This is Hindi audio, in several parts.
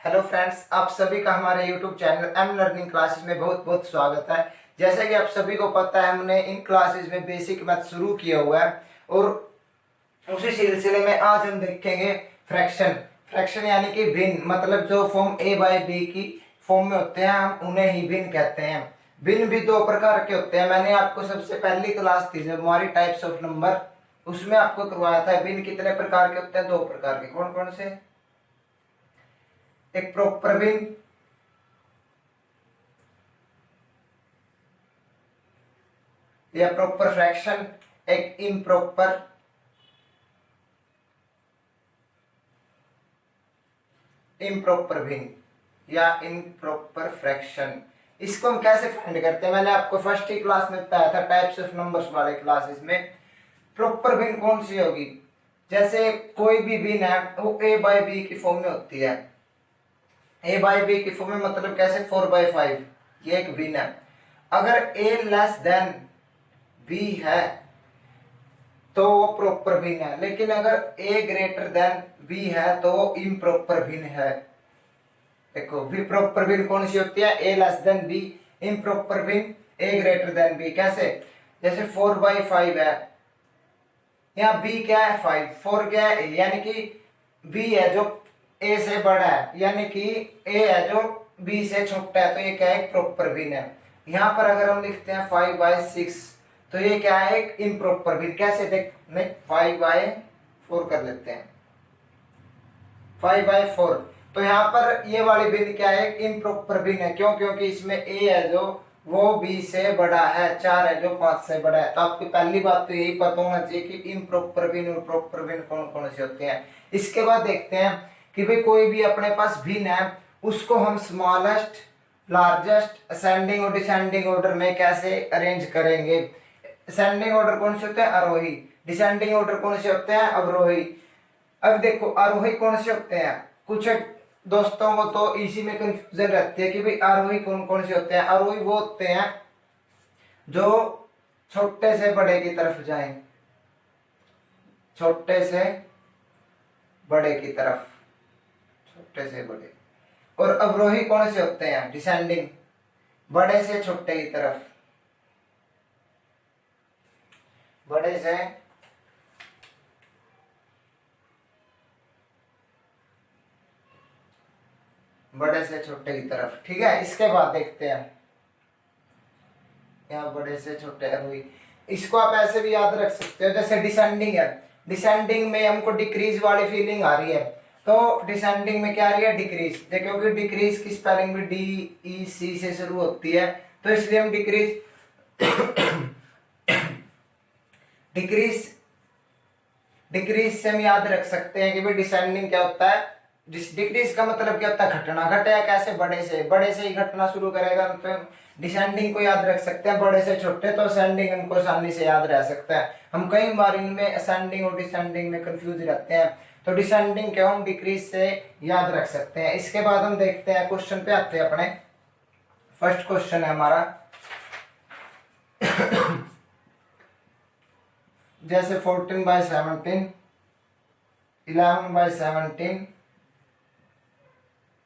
हेलो फ्रेंड्स, आप सभी का हमारे YouTube channel am learning classes में बहुत बहुत स्वागत है। जैसा कि आप सभी को पता है, हमने इन क्लासेस में बेसिक मैथ शुरू किया हुआ है और उसी सिलसिले में आज हम देखेंगे फ्रैक्शन। फ्रैक्शन यानी कि भिन्न, मतलब जो फॉर्म ए बाय बी की फॉर्म में होते हैं हम उन्हें ही भिन्न कहते हैं। भिन्न भी दो प्रकार के होते हैं। मैंने आपको सबसे पहली क्लास थी जब हमारी टाइप्स ऑफ नंबर, उसमें आपको करवाया था भिन्न कितने प्रकार के होते हैं। दो प्रकार के। कौन कौन से? एक प्रॉपर भिन्न या प्रॉपर फ्रैक्शन, एक इम्प्रॉपर इम्प्रॉपर भिन्न या इम्प्रॉपर फ्रैक्शन। इसको हम कैसे फाइंड करते हैं, मैंने आपको फर्स्ट ही क्लास में बताया था टाइप्स ऑफ नंबर्स वाले क्लासेस में। प्रॉपर भिन्न कौन सी होगी? जैसे कोई भी भिन्न है वो ए बाय बी की फॉर्म में होती है। ए बाय बी की फॉर्म में मतलब कैसे? 4/5, ये एक भिन्न है। अगर ए लेस देन बी है तो वो प्रॉपर भिन्न है, लेकिन अगर ए ग्रेटर देन बी है तो वो इम्प्रॉपर भिन्न है। देखो, भी प्रॉपर भिन्न कौन सी होती है? ए लेस देन बी। इम्प्रॉपर भिन्न ए ग्रेटर देन बी। कैसे? जैसे 4/5 है, यहाँ बी क्या है? 5। 4 क्या है? यानी कि बी है जो ए से बड़ा है, यानी कि ए है जो बी से छोटा है, तो ये क्या है? प्रॉपर भिन्न है। यहाँ पर अगर हम लिखते हैं 5/6 तो ये क्या है? एक इम्प्रॉपर भिन्न। कैसे? देख, नहीं, 5/4 कर लेते हैं। 5/4 तो यहाँ पर ये वाली भिन्न क्या है? इम्प्रॉपर भिन्न है। क्यों? क्योंकि इसमें ए है जो वो बी से बड़ा है, 4 है जो 5 से बड़ा है। तो आपकी पहली बात तो यही पता होना चाहिए कि इम्प्रॉपर भिन्न और प्रॉपर भिन्न कौन कौन से होते हैं। इसके बाद देखते हैं कि भाई कोई भी अपने पास भिन्न है उसको हम स्मॉलेस्ट, लार्जेस्ट, असेंडिंग और डिसेंडिंग ऑर्डर में कैसे अरेंज करेंगे। असेंडिंग ऑर्डर कौन से होते हैं? आरोही। डिसेंडिंग ऑर्डर कौन से होते हैं? अवरोही। अब देखो, आरोही कौन से होते हैं? कुछ दोस्तों को तो इसी में कंफ्यूजन रहती है कि भाई आरोही कौन कौन से होते हैं। आरोही वो होते हैं जो छोटे से बड़े की तरफ जाएं, छोटे से बड़े की तरफ, छोटे से बड़े। और अवरोही कौन से होते हैं? डिसेंडिंग, बड़े से छोटे की तरफ, बड़े से छोटे की तरफ। ठीक है, इसके बाद देखते हैं यहाँ बड़े से छोटे हुई। इसको आप ऐसे भी याद रख सकते हो, जैसे डिसेंडिंग है, डिसेंडिंग में हमको डिक्रीज वाली फीलिंग आ रही है, तो डिसेंडिंग में क्या आ रही है? डिक्रीज। देखो कि डिक्रीज की स्पेलिंग भी DEC से शुरू होती है, तो इसलिए हम डिक्रीज डिक्रीज डिक्रीज से हम याद रख सकते हैं कि भाई डिसेंडिंग क्या होता है? डिक्रीज का मतलब क्या होता है? घटना। घटेगा कैसे? बड़े से ही घटना शुरू करेगा, तो डिसेंडिंग को याद रख सकते हैं बड़े से छोटे, तो असेंडिंग हमको आसानी से याद रह सकता है। हम कई बार इनमें असेंडिंग और डिसेंडिंग में कंफ्यूज रहते हैं, तो डिसेंडिंग क्या हम डिक्रीज से याद रख सकते हैं। इसके बाद हम देखते हैं, क्वेश्चन पे आते हैं अपने। फर्स्ट क्वेश्चन है हमारा जैसे 14/17, 11/17,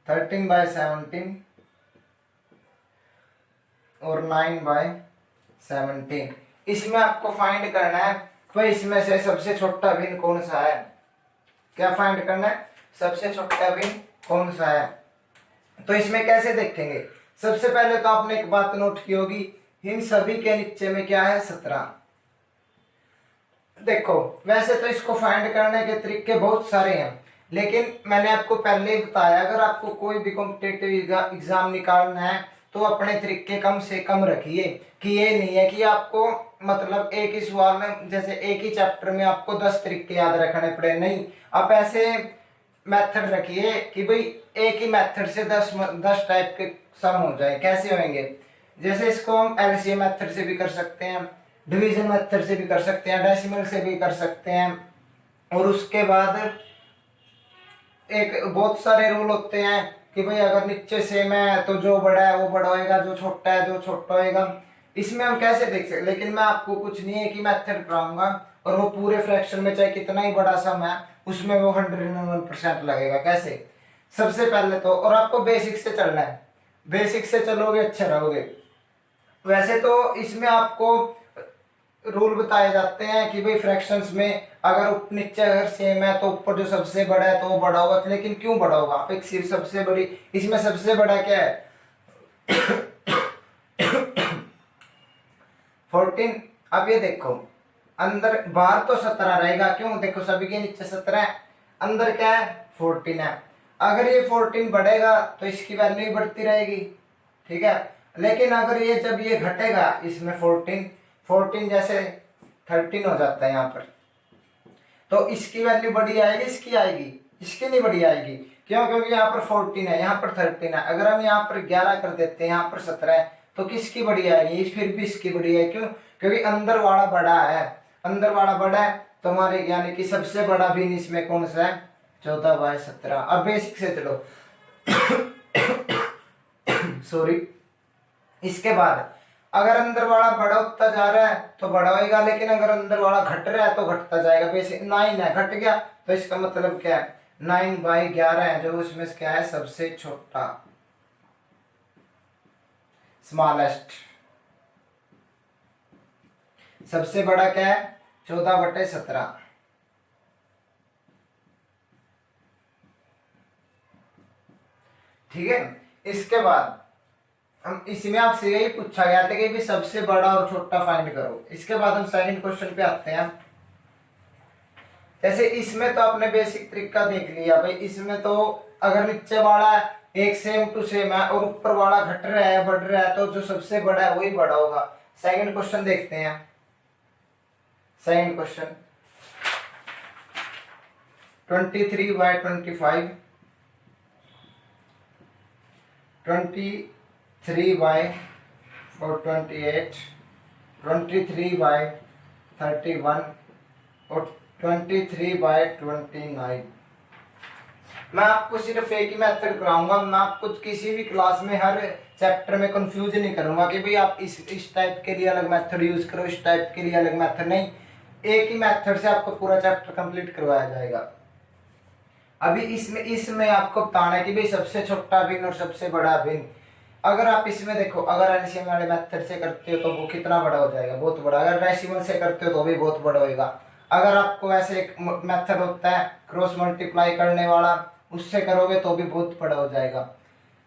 13/17 और 9/17। इसमें आपको फाइंड करना है भाई इसमें से सबसे छोटा भिन्न कौन सा है। क्या फाइंड करना है? सबसे छोटा भिन्न कौन सा है। तो इसमें कैसे देखेंगे? सबसे पहले तो आपने एक बात नोट की होगी, इन सभी के नीचे में क्या है? 17। देखो, वैसे तो इसको फाइंड करने के तरीके बहुत सारे हैं, लेकिन मैंने आपको पहले ही बताया, अगर आपको कोई भी कॉम्पिटिटिव एग्जाम निकालना है तो अपने तरीके कम से कम रखिए। कि ये नहीं है कि आपको मतलब एक ही सवाल में, जैसे एक ही चैप्टर में आपको 10 तरीके याद रखने पड़े। नहीं, आप ऐसे मेथड रखिए कि भाई एक ही मेथड से 10 टाइप के सम हो जाए। कैसे होंगे? जैसे इसको हम LCM मेथड से भी कर सकते हैं, डिवीजन मेथड से भी कर सकते हैं, डेसिमल से भी कर सकते हैं, और उसके बाद एक बहुत सारे रूल होते हैं कि भाई अगर नीचे सेम है तो जो बड़ा है वो बड़ा होएगा, जो छोटा है जो छोटा होएगा। इसमें हम कैसे देख सकते? लेकिन मैं आपको कुछ नहीं है कि मेथड कराऊंगा और वो पूरे फ्रैक्शन में चाहे कितना ही बड़ा सम है उसमें वो 101% लगेगा। कैसे? सबसे पहले तो, और आपको बेसिक से चलना है, बेसिक से चलोगे अच्छे रहोगे। वैसे तो इसमें आपको रूल बताए जाते हैं कि भाई फ्रैक्शंस में अगर नीचे अगर सेम है तो ऊपर जो सबसे बड़ा है तो वो बड़ा होगा, लेकिन क्यों बड़ा होगा, आप एक सिर्फ सबसे बड़ी, इसमें सबसे बड़ा क्या है 14। अब ये देखो अंदर बाहर तो 17 रहेगा, क्यों, देखो सभी के नीचे 17 है, अंदर क्या है 14 है। अगर ये 14 बढ़ेगा तो इसकी वैल्यू बढ़ती रहेगी, ठीक है। लेकिन अगर ये जब ये घटेगा इसमें 14 जैसे 13 हो जाता है यहाँ पर, तो इसकी वैल्यू बड़ी आएगी, इसकी आएगी, इसकी नहीं बड़ी आएगी, क्यों, क्योंकि यहाँ पर 14 है, यहाँ पर 13 है। अगर हम यहाँ पर 11 कर देते हैं, यहाँ पर 17 है, तो किसकी बड़ी आएगी, फिर भी इसकी बड़ी है, क्यों, क्योंकि अंदर वाला बड़ा है, अंदर वाला बड़ा है, तो हमारे यानी कि सबसे बड़ा भी इसमें कौन सा है 14/17। अब बेसिक से चलो सॉरी। इसके बाद अगर अंदर वाला बड़ा होता जा रहा है तो बड़ा होएगा, लेकिन अगर अंदर वाला घट रहा है तो घटता जाएगा। बेसिक 9 है, घट गया, तो इसका मतलब क्या है 9/11 है, जो उसमें क्या है सबसे छोटा, स्मॉलेस्ट। सबसे बड़ा क्या है 14/17। ठीक है। इसके बाद हम इसमें आपसे यही पूछा गया था कि भी सबसे बड़ा और छोटा फाइंड करो। इसके बाद हम सेकंड क्वेश्चन पे आते हैं। जैसे इसमें तो आपने बेसिक तरीका देख लिया भाई, इसमें तो अगर नीचे वाला एक सेम टू सेम है और ऊपर वाला घट रहा है बढ़ रहा है, तो जो सबसे बड़ा है वही बड़ा होगा। सेकंड क्वेश्चन देखते हैं। सेकंड क्वेश्चन 23/25, 23/28, 23/31 और 23/29। मैं आपको सिर्फ एक ही मेथड कराऊंगा, मैं आपको किसी भी क्लास में हर चैप्टर में कंफ्यूज नहीं करूंगा कि भाई आप इस टाइप के लिए अलग मेथड यूज करो, इस टाइप के लिए अलग मेथड नहीं। एक ही मेथड से आपको पूरा चैप्टर कंप्लीट करवाया जाएगा। अभी इसमें आपको बताना है कि भाई सबसे छोटा भिन्न और सबसे बड़ा भिन्न। अगर आप इसमें देखो, अगर एलसीएम वाले मेथड से करते हो तो वो कितना बड़ा हो जाएगा, बहुत बड़ा। अगर डेसिमल से करते हो तो भी बहुत बड़ा होगा। अगर आपको ऐसे एक मेथड होता है क्रॉस मल्टीप्लाई करने वाला, उससे करोगे तो भी बहुत बड़ा हो जाएगा।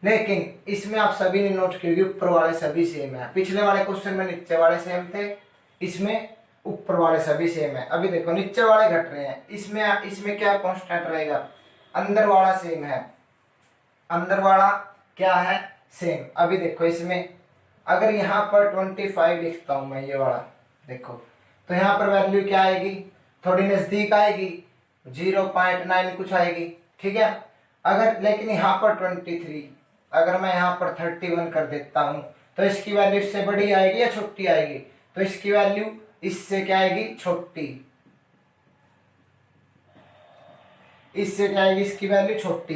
लेकिन इसमें आप सभी ने नोट किया ऊपर वाले सभी सेम है। पिछले वाले क्वेश्चन में नीचे वाले सेम थे, इसमें ऊपर वाले सभी सेम है। अभी देखो नीचे वाले घट रहे हैं, इसमें क्या कांस्टेंट रहेगा, अंदर वाला सेम है, अंदर वाला क्या है सेम। अभी देखो इसमें अगर यहाँ पर 25 लिखता हूं मैं, ये वाला देखो, तो यहाँ पर वैल्यू क्या आएगी, थोड़ी नजदीक आएगी, 0.9 कुछ आएगी, ठीक है। अगर लेकिन यहाँ पर 23, अगर मैं यहाँ पर 31 कर देता हूं, तो इसकी वैल्यू इससे बड़ी आएगी या छोटी आएगी, तो इसकी वैल्यू इससे क्या आएगी छोटी, इससे क्या आएगी इसकी वैल्यू छोटी।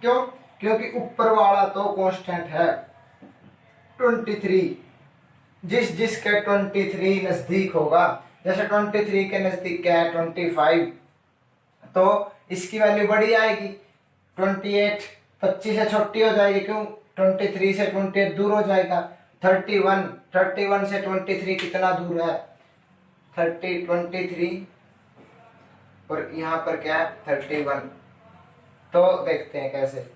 क्यों, क्योंकि ऊपर वाला तो कांस्टेंट है 23, जिसके 23 नजदीक होगा, जैसे 23 के नजदीक क्या है 25, तो इसकी वैल्यू बड़ी आएगी। 28 25 से छोटी हो जाएगी, क्यों 23 से 28 दूर हो जाएगा। 31 से 23 कितना दूर है 23, और यहाँ पर क्या है 31। तो देखते हैं कैसे।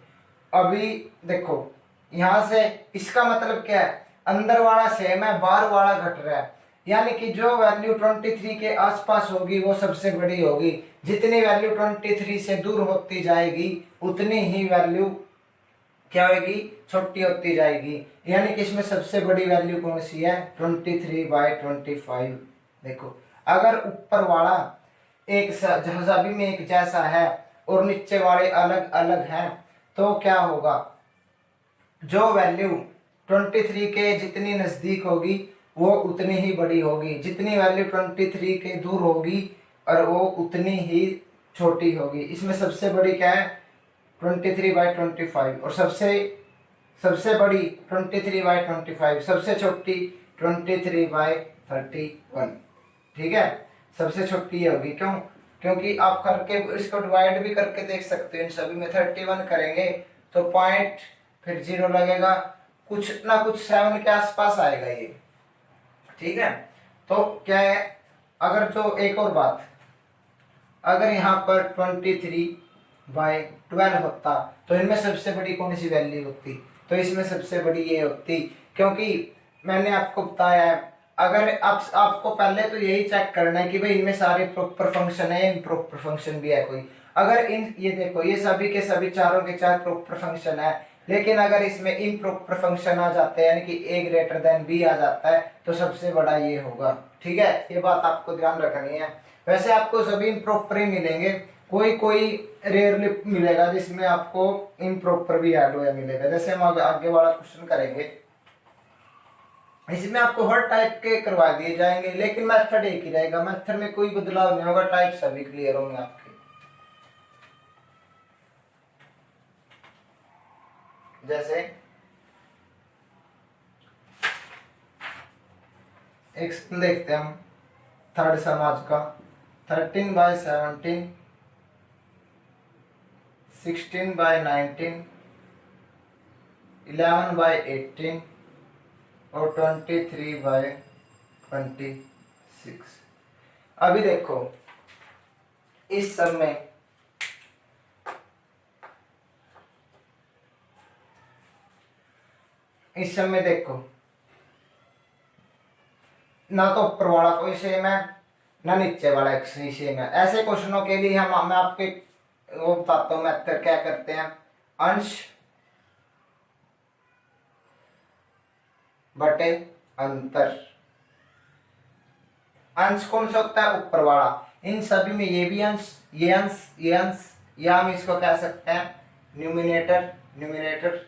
अभी देखो यहाँ से इसका मतलब क्या है, अंदर वाला सेम है, बाहर वाला घट रहा है, यानी कि जो वैल्यू 23 के आसपास होगी वो सबसे बड़ी होगी। जितनी वैल्यू 23 से दूर होती जाएगी उतनी ही वैल्यू क्या होगी, छोटी होती जाएगी। यानी कि इसमें सबसे बड़ी वैल्यू कौन सी है 23/25। देखो अगर ऊपर वाला एक सभी में एक जैसा है और नीचे वाले अलग अलग हैं, तो क्या होगा, जो वैल्यू 23 के जितनी नजदीक होगी वो उतनी ही बड़ी होगी, जितनी वैल्यू 23 के दूर होगी और वो उतनी ही छोटी होगी। इसमें सबसे बड़ी क्या है 23/25 और सबसे बड़ी 23/25, सबसे छोटी 23/31। ठीक है, सबसे छोटी ये होगी, क्यों क्योंकि आप करके इसको डिवाइड भी करके देख सकते हो। इन सभी में 31 करेंगे तो पॉइंट फिर 0 लगेगा, कुछ ना कुछ 7 के आसपास आएगा ये, ठीक है। तो क्या है, अगर जो एक और बात, अगर यहाँ पर 23/12 होता तो इनमें सबसे बड़ी कौन सी वैल्यू होती, तो इसमें सबसे बड़ी ये होती, क्योंकि मैंने आपको बताया है, अगर आपको पहले तो यही चेक करना है कि भाई इनमें सारे प्रॉपर फंक्शन है, इम्प्रॉपर फंक्शन भी है कोई। अगर इन ये देखो ये सभी के सभी चारों के चार प्रॉपर फंक्शन है, लेकिन अगर इसमें इम्प्रॉपर फंक्शन आ जाते हैं यानी कि ए ग्रेटर देन बी आ जाता है तो सबसे बड़ा ये होगा, ठीक है। ये बात आपको ध्यान रखनी है। वैसे आपको सभी इम्प्रॉपर ही मिलेंगे, कोई कोई रेयरली मिलेगा जिसमें आपको इम्प्रॉपर भी ऐड हुआ मिलेगा। जैसे हम आगे वाला क्वेश्चन करेंगे, इसमें आपको हर टाइप के करवा दिए जाएंगे, लेकिन मेथड एक ही रहेगा, मेथड में कोई बदलाव नहीं होगा, टाइप सभी क्लियर होंगे आपके। जैसे एक देखते हैं हम थर्ड सम आज का, 13/17, 16/19, 11/18 और 23/26। अभी देखो इस सब में देखो ना तो ऊपर वाला कोई सेम है ना नीचे वाला एक सही सेम है। ऐसे क्वेश्चनों के लिए मैं आपके वो बताता हूँ मेथड क्या करते हैं, अंश बटे अंतर। अंश कौन सा होता है, ऊपर वाला। इन सभी में ये भी अंश, ये अंश, ये अंश, या हम इसको कह सकते हैं न्यूमिनेटर, न्यूमिनेटर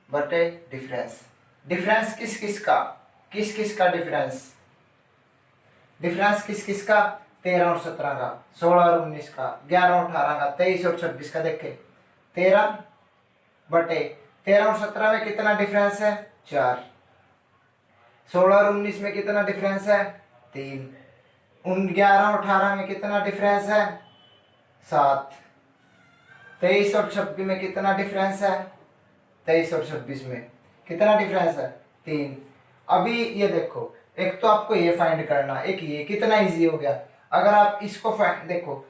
बटे डिफरेंस। डिफरेंस किस किस का, किस किस का डिफरेंस, डिफरेंस किस किस का, 13 और 17 का, 16 और 19 का, 11 और 18 का, 23 और 26 का। देखे 13 बटे 13 और 17 में कितना डिफरेंस है, 4। 16 और 19 में कितना डिफरेंस है, 3। 11 और 18 में कितना डिफरेंस है, 7। 23 और 26 में कितना डिफरेंस है, 23 और 26 में कितना डिफरेंस है, 3। अभी ये देखो, एक तो आपको ये फाइंड करना, एक ये कितना इजी हो गया। अगर आप इसको फाइंड देखो,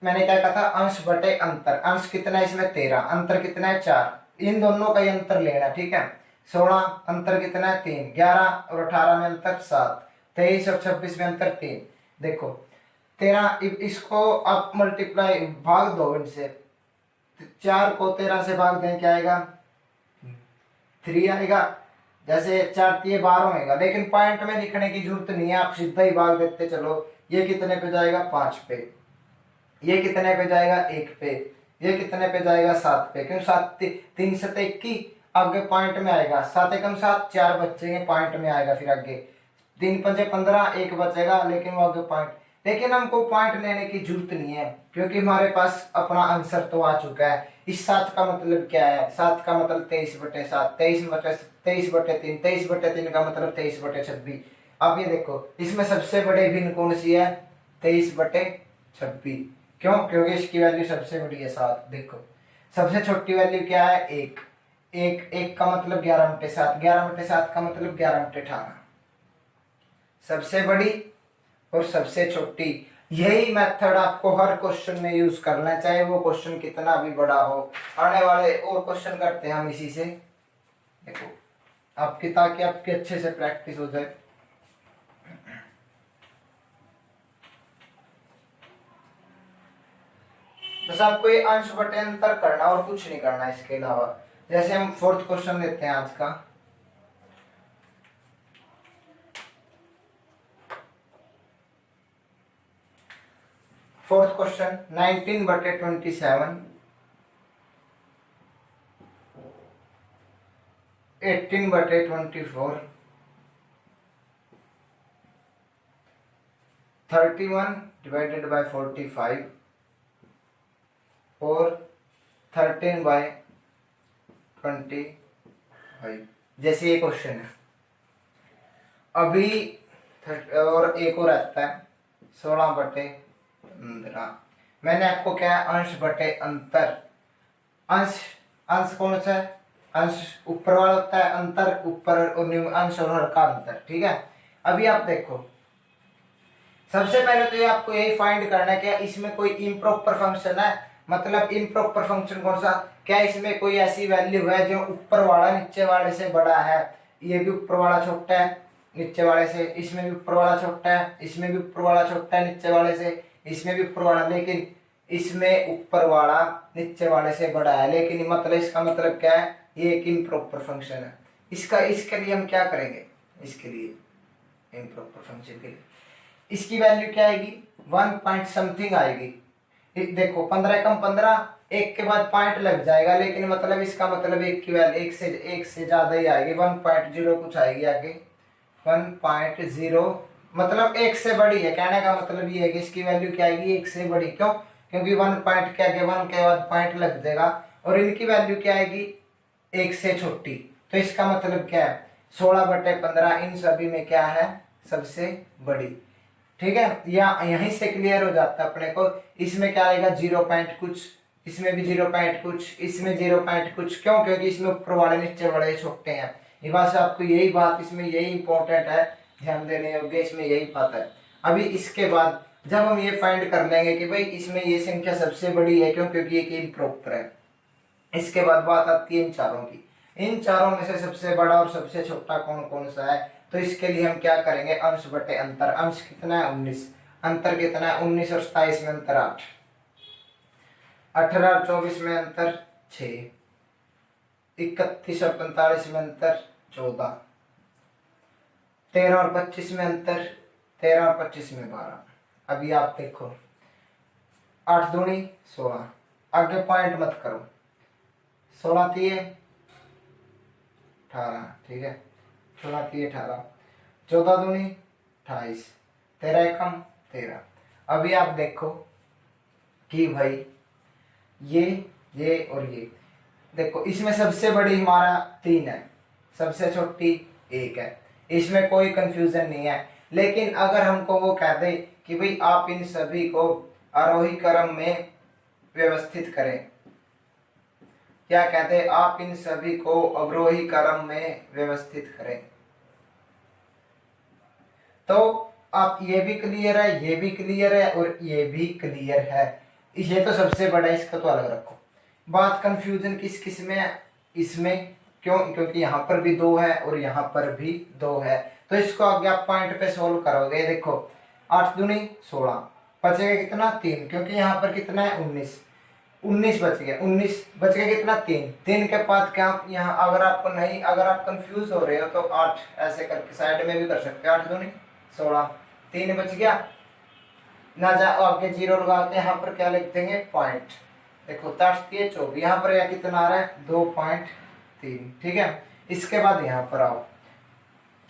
मैंने क्या कहा था, अंश बटे अंतर। अंश कितना है इसमें, 13, अंतर कितना है, 4। इन दोनों का ही अंतर लेना, ठीक है। 16 अंतर कितना है, 3। 11 और 18 में अंतर 7। 23 और 26 में अंतर 3। देखो 13, इसको आप मल्टीप्लाई भाग दो इनसे, 4 को 13 से भाग दें क्या आएगा, 3 आएगा। जैसे 4 ये 12 होगा, लेकिन पॉइंट में लिखने की जरूरत नहीं है, आप सीधा ही भाग देते चलो। ये कितने पे जाएगा, 5 पे। ये कितने पे जाएगा, 1 पे। ये कितने पे जाएगा, 7 पे। क्यों, 7 3 7 21 आगे पॉइंट में आएगा, 7 एकम 7, 4 बचेंगे पॉइंट में आएगा, फिर आगे 3 पंजे 15, 1 बचेगा, लेकिन वो आगे पॉइंट। लेकिन हमको पॉइंट लेने की जरूरत नहीं है, क्योंकि हमारे पास अपना आंसर तो आ चुका है। इस 7 का मतलब क्या है, 7 का मतलब 23/7, 23/3, 23/3 का मतलब 23/26। अब ये देखो इसमें सबसे बड़े भिन्न कौन सी है, 23/26। क्यों, क्योंकि इसकी वैल्यू सबसे बड़ी है 7। देखो सबसे छोटी वैल्यू क्या है, 1। 1 का मतलब 11/7, 11/7 का मतलब 11/18। सबसे बड़ी और सबसे छोटी, यही मेथड आपको हर क्वेश्चन में यूज करना है, चाहे वो क्वेश्चन कितना भी बड़ा हो। आने वाले और क्वेश्चन करते हैं हम इसी से, देखो आपकी, ताकि आपकी अच्छे से प्रैक्टिस हो जाए। बस आपको ये अंश बटे अंतर करना और कुछ नहीं करना इसके अलावा। जैसे हम फोर्थ क्वेश्चन लेते हैं आज का, फोर्थ क्वेश्चन 19/27, 18/24, 31/45 और 13/25। जैसे ये क्वेश्चन है, अभी और एक और रहता है 16/15। मैंने आपको क्या है, अंश बटे अंतर। अंश, अंश कौन सा है, अंश ऊपर वाला होता है, अंतर ऊपर और अंश और हर का अंतर। ठीक है, अभी आप देखो, सबसे पहले तो ये आपको यही फाइंड करना है क्या इसमें कोई इम्प्रॉपर फंक्शन है। मतलब इम्प्रॉपर फंक्शन कौन सा, क्या इसमें कोई ऐसी वैल्यू है जो ऊपर वाला नीचे वाले से बड़ा है। ये भी ऊपर वाला छोटा है नीचे वाले से, इसमें भी ऊपर वाला छोटा है, इसमें भी ऊपर वाला छोटा है नीचे वाले से, इसमें भी ऊपर वाला, लेकिन इसमें ऊपर वाला नीचे वाले से बड़ा है। लेकिन मतलब इसका मतलब क्या है, ये एक इम्प्रॉपर फंक्शन है। इसके लिए हम क्या करेंगे, इसके लिए इम्प्रॉपर फंक्शन के लिए इसकी वैल्यू क्या आएगी, 1 पॉइंट समथिंग आएगी। देखो 15 कम 15, एक के बाद पॉइंट लग जाएगा, लेकिन मतलब इसका मतलब एक की वैल्यू एक से ज्यादा ही आएगी, 1.0 कुछ आएगी आगे, 1.0 मतलब एक से बड़ी है। कहने का मतलब ये है कि इसकी वैल्यू क्या आएगी, एक से बड़ी। क्यों, क्योंकि 1 पॉइंट के आगे 1 के बाद पॉइंट लग जाएगा, और इनकी वैल्यू क्या आएगी, एक से छोटी। तो इसका मतलब क्या है, 16/15 इन सभी में क्या है, सबसे बड़ी। ठीक है, या यहीं से क्लियर हो जाता है अपने को। इसमें क्या आएगा, 0 पॉइंट कुछ, इसमें भी 0 पॉइंट कुछ, इसमें 0 पॉइंट कुछ। क्यों, क्योंकि इसमें ऊपर वाले नीचे वाले छोटे हैं। ये बात से आपको यही बात, इसमें यही इंपॉर्टेंट है, ध्यान देने योग्य, इसमें यही बात है। अभी इसके बाद जब हम ये फाइंड कर लेंगे कि भाई इसमें ये संख्या सबसे बड़ी है, क्यों, क्योंकि ये इम्प्रॉपर है। इसके बाद बात आती है इन चारों की। इन चारों में से सबसे बड़ा और सबसे छोटा कौन कौन सा है, तो इसके लिए हम क्या करेंगे, अंश बटे अंतर। अंश कितना है, 19, अंतर कितना है, 19 और 27 में अंतर 8, 18 और 24 में अंतर 6, 31 और 45 में अंतर 14, 13 और 25 में अंतर, 13 और 25 में 12। अभी आप देखो, 8 दूनी 16, आगे पॉइंट मत करो, 16 3 18, ठीक है, 16 3 18, 14 दूनी 28, 13 एकम 13। अभी आप देखो कि भाई ये और ये देखो, इसमें सबसे बड़ी हमारा 3 है, सबसे छोटी 1 है, इसमें कोई कंफ्यूजन नहीं है। लेकिन अगर हमको वो कह दे कि भाई आप इन सभी को आरोही क्रम में व्यवस्थित करें, क्या कहते हैं, आप इन सभी को अवरोही क्रम में व्यवस्थित करें, तो आप ये भी क्लियर है, ये भी क्लियर है और ये भी क्लियर है। ये तो सबसे बड़ा है, इसका तो अलग रखो। बात कंफ्यूजन किस किस में है, इसमें। क्यों, क्योंकि यहाँ पर भी 2 है और यहाँ पर भी 2 है, तो इसको आगे आप पॉइंट पे सोल्व करोगे। देखो 8 दूनी 16, बचेगा कितना 3, क्योंकि यहाँ पर कितना है 19, 19 बच गया, 19 बच गया कितना 3, 3 के बाद क्या, यहाँ अगर आपको नहीं, अगर आप कंफ्यूज हो रहे हो तो 8 ऐसे करके साइड में भी कर सकते हो, 8 दूनी 16, 3 बच गया ना, जा आगे 0 लगा के यहाँ पर क्या लिख देंगे, पॉइंट। देखो 24, यहाँ पर या कितना आ रहा है 2.3, ठीक है। इसके बाद यहाँ पर आओ,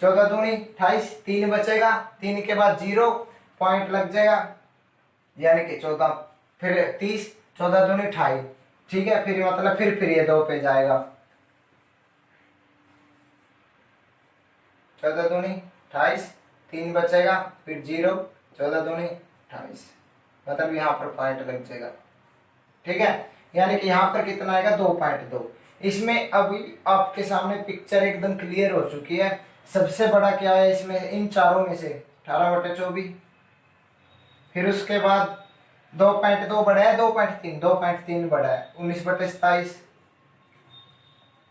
14 दूनी 28, 3 बचेगा, 3 के बाद 0 पॉइंट लग जाएगा, यानी कि 14, फिर 30, 14 दूनी 28, ठीक है। फिर मतलब फिर ये 2 पे जाएगा, 14 दूनी 28, 3 बचेगा, फिर 0, 14 दूनी 28, मतलब यहाँ पर पॉइंट लग जाएगा, ठीक है। यानी कि यहाँ पर कितना आएगा 2.2। इसमें अभी आपके सामने पिक्चर एकदम क्लियर हो चुकी है। सबसे बड़ा क्या है इसमें, इन चारों में से 18/24, फिर उसके बाद 2.2 बड़ा है, 2.3 बड़ा है, 19/27,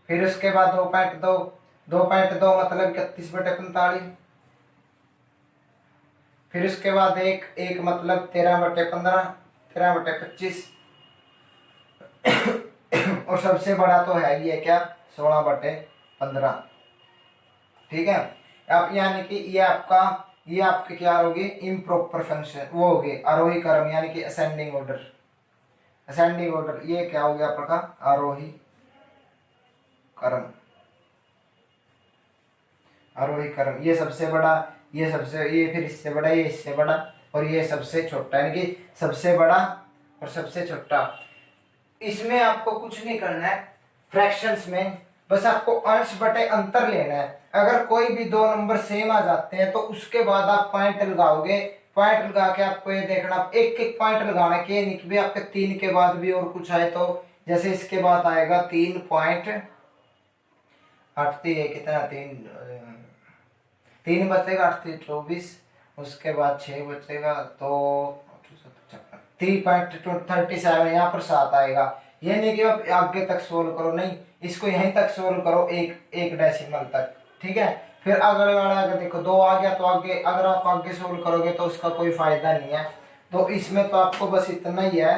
फिर उसके बाद 2.2 मतलब 31/45, फिर उसके बाद एक मतलब 13/15, 13/25, और सबसे बड़ा तो है ये क्या, 16/15, ठीक है। अब यानी कि ये आपके क्या होगी, इम्प्रॉपर फंक्शन, वो होगी आरोही क्रम, यानी कि असेंडिंग ऑर्डर। असेंडिंग ऑर्डर ये क्या हो गया आपका, आरोही क्रम, आरोही क्रम। ये सबसे बड़ा, ये फिर इससे बड़ा, ये इससे बड़ा, और ये सबसे छोटा, यानी कि सबसे बड़ा और सबसे छोटा। इसमें आपको कुछ नहीं करना है फ्रैक्शंस में, बस आपको अंश बटे अंतर लेना है। अगर कोई भी दो नंबर सेम आ जाते हैं तो उसके बाद आप पॉइंट लगाओगे। पॉइंट लगा के आपको ये देखना, एक एक पॉइंट लगाना है कि नहीं कि भी आपके 3 के बाद भी और कुछ आए। तो जैसे इसके बाद आएगा 3.8 कितना, 3 बचेगा, 8 3 24, उसके बाद 6 बचेगा तो 3.37, यहाँ पर 7 आएगा। ये नहीं कि आप आगे तक सोल्व करो, नहीं, इसको यहीं तक सोल्व करो, एक एक डेसिमल तक, ठीक है। फिर अगले वाला अगर देखो 2 आ गया तो आगे अगर आप आगे सोल्व करोगे तो उसका कोई फायदा नहीं है। तो इसमें तो आपको बस इतना ही है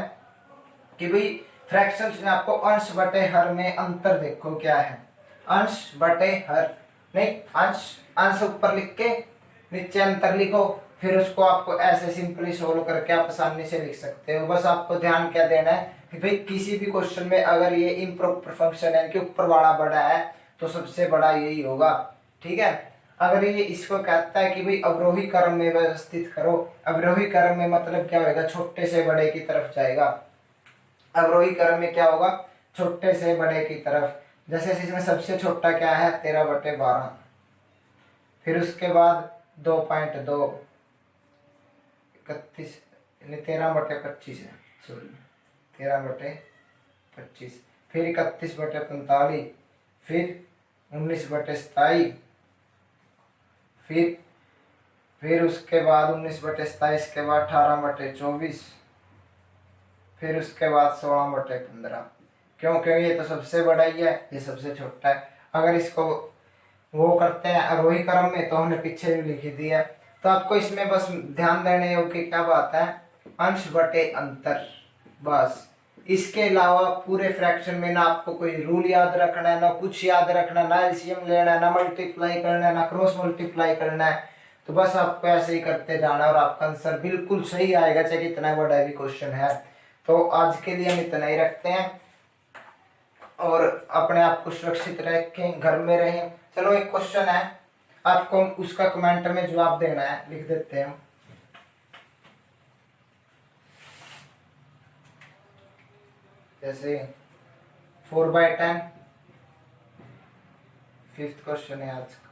कि भाई फ्रैक्शंस में आपको अंश बटे हर में अंतर देखो क्या है। अंश बटे हर, नहीं, अंश अंश ऊपर लिख के नीचे अंतर लिखो, फिर उसको आपको ऐसे सिंपली सोल्व करके आप आसानी से लिख सकते हो। बस आपको ध्यान क्या देना है कि भाई किसी भी क्वेश्चन में अगर ये इम्प्रॉपर फंक्शन है कि ऊपर वाला बड़ा है तो सबसे बड़ा यही होगा, ठीक है। अगर ये इसको कहता है कि भाई अवरोही क्रम में व्यवस्थित करो, अवरोही क्रम में मतलब क्या होगा, छोटे से बड़े की तरफ जाएगा। अवरोही क्रम में क्या होगा, छोटे से बड़े की तरफ। जैसे इसमें सबसे छोटा क्या है, 13/12, फिर उसके बाद 2.2, 31, 13/25 है, सॉरी 13/25, फिर 31/45, फिर 19/27, फिर उसके बाद 19/27 के बाद 18/24, फिर उसके बाद 16/15। क्यों, क्योंकि ये तो सबसे बड़ा ही है, ये सबसे छोटा है। अगर इसको वो करते हैं आरोही क्रम में तो हमने पीछे भी लिखी दी है। तो आपको इसमें बस ध्यान देने योग्य क्या बात है, अंश बटे अंतर, बस। इसके अलावा पूरे फ्रैक्शन में ना आपको कोई रूल याद रखना है, ना कुछ याद रखना है, ना एलसीएम लेना है, ना मल्टीप्लाई करना है, ना क्रॉस मल्टीप्लाई करना है। तो बस आपको ऐसे ही करते जाना और आपका आंसर बिल्कुल सही आएगा, चाहे कितना बड़ा भी क्वेश्चन है। तो आज के लिए हम इतना ही रखते हैं और अपने आप को सुरक्षित रखें, घर में रहें। चलो एक क्वेश्चन है, आपको उसका कमेंट में जवाब देना है, लिख देते हैं। जैसे 4/10, 5th क्वेश्चन है आज का।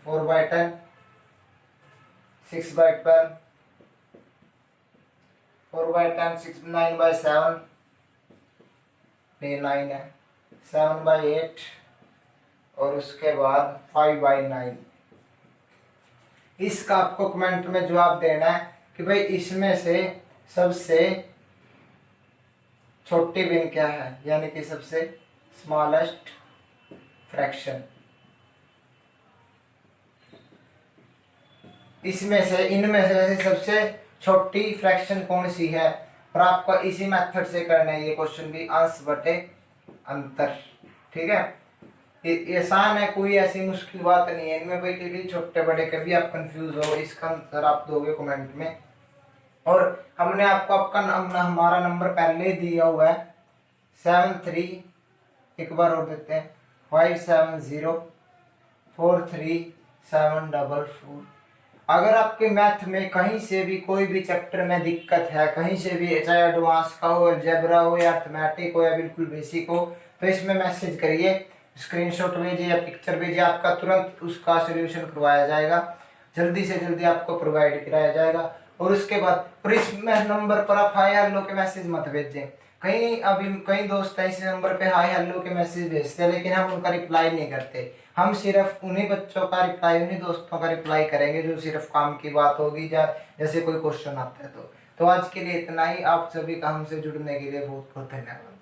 4/10, 6/12, 4/10, 6, 9/7, ये 9 है, 7/8 और उसके बाद 5/9। इसका आपको कमेंट में जवाब देना है कि भाई इसमें से सबसे छोटी भिन्न क्या है, यानी कि सबसे स्मॉलेस्ट फ्रैक्शन। इसमें से इनमें से सबसे छोटी फ्रैक्शन कौन सी है, और आपको इसी मेथड से करना है ये क्वेश्चन भी, अंश बटे अंतर, ठीक है। ये आसान है, कोई ऐसी मुश्किल बात नहीं है इनमें, भाई किसी छोटे बड़े कभी आप कंफ्यूज हो, इसका आंसर आप दोगे कमेंट में। और हमने आपको आपका हमारा नंबर पहले ही दिया हुआ है 73, एक बार और देते हैं, 57043744। अगर आपके मैथ में कहीं से भी कोई भी चैप्टर में दिक्कत है, कहीं से भी, चाहे एडवांस का हो, अलजेब्रा हो या अर्थमेटिक हो या बिल्कुल बेसिक हो, तो इसमें मैसेज करिए, स्क्रीनशॉट भेजिए या पिक्चर भेजिए, आपका तुरंत उसका सोल्यूशन करवाया जाएगा, जल्दी से जल्दी आपको प्रोवाइड कराया जाएगा। और उसके बाद और इस नंबर पर आप हाई हेलो के मैसेज मत भेजें। कई दोस्त हैं इस नंबर पे हाई हेलो के मैसेज भेजते हैं, लेकिन हम उनका रिप्लाई नहीं करते। हम सिर्फ उन्हीं बच्चों का रिप्लाई, उन्हीं दोस्तों का रिप्लाई करेंगे जो सिर्फ काम की बात होगी, या जैसे कोई क्वेश्चन आता है तो आज के लिए इतना ही। आप सभी का हमसे जुड़ने के लिए बहुत बहुत धन्यवाद।